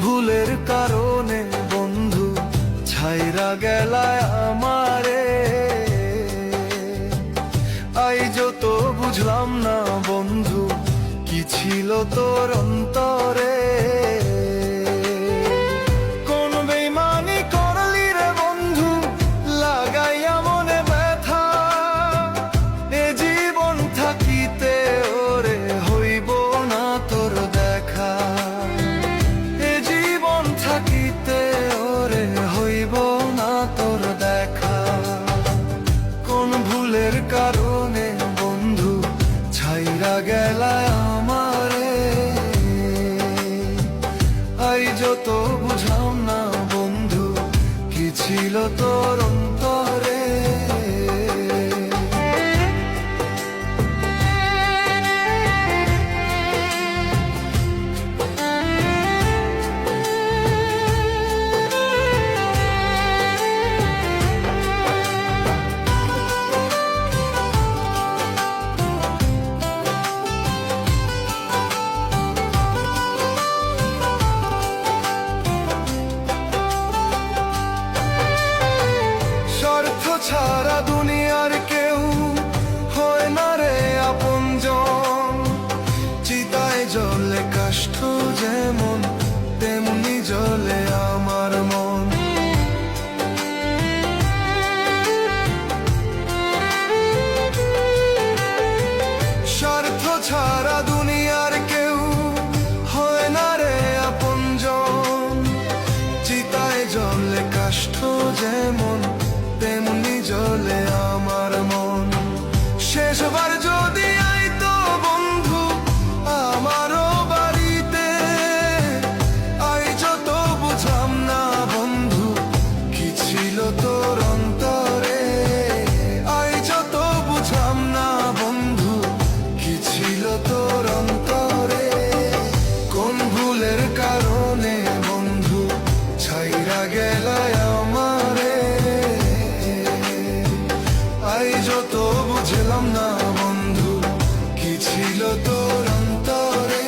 ভুলের কারণে বন্ধু ছাইরা গেলায় আমারে, আইজো তো বুঝলাম না বন্ধু কি ছিল তোর অন্তরে। কোন বেইমানি করলি রে বন্ধু লাগাইয়া মনে ব্যথা, এ জীবন থাকিতে ওরে হইব না তোর দেখা, এ জীবন থাকিতে ওরে হইব না তোর দেখা। কোন ভুলের কারণে বন্ধু ছাইরা গেলায় আমারে, আইজো তো বুঝলাম না বন্ধু কি ছিল তোর অন্তরে। ছাড়া দুনিয়ার কেউ হয় না রে আপনজন, চিতায় জ্বলে কাষ্ঠ যেমন তেমনি জ্বলে আমার মন। স্বার্থ ছাড়া দুনিয়ার কেউ হয় না রে আপনজন, চিতায় জ্বলে কাষ্ঠ যেমন তেমনি জ্বলে আমার মন। শেষবার যদি আইতো বন্ধু আমারও বাড়িতে, আইজো তো বুঝলাম না বন্ধু কি ছিল তোর অন্তরে, আইজো তো বুঝলাম না বন্ধু কি ছিল তোর অন্তরে। কোন ভুলের কারণে বন্ধু ছাইরা গেলায় আমারে, আইজো তো বুঝলাম না বন্ধু কি ছিল তোর অন্তরে।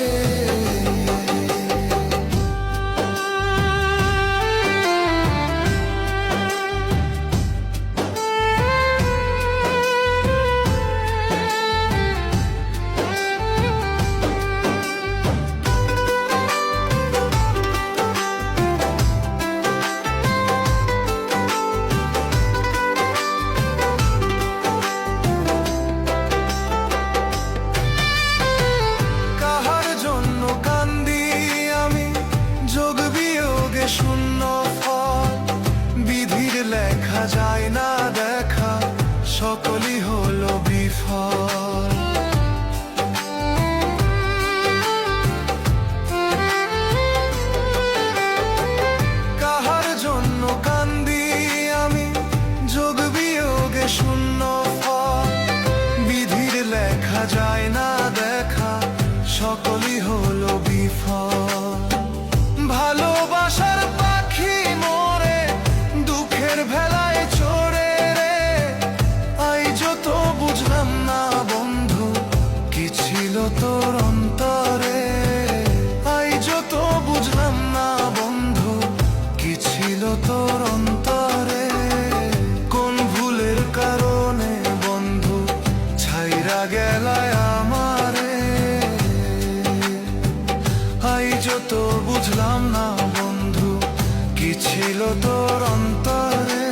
শূন্য ফল বিধির লেখা যায় না দেখা, সকলই হলো বিফল। কাহার জন্য কান্দি আমি যোগ বিয়োগে শূন্য ফল, বিধির লেখা যায় না দেখা, সকলই হলো বিফল। ভালোবাসার পাখি মরে দুঃখের ভেলায় চড়ে রে, আইজো তো বুঝলাম না বন্ধু কি ছিল তোর অন্তরে, আইজো তো বুঝলাম না বন্ধু কি ছিল তোর অন্তরে। কোন ভুলের কারণে বন্ধু ছাইরা গেলায় আমারে, আইজো তো বুঝলাম না বন্ধু কি ছিল তোর অন্তরে।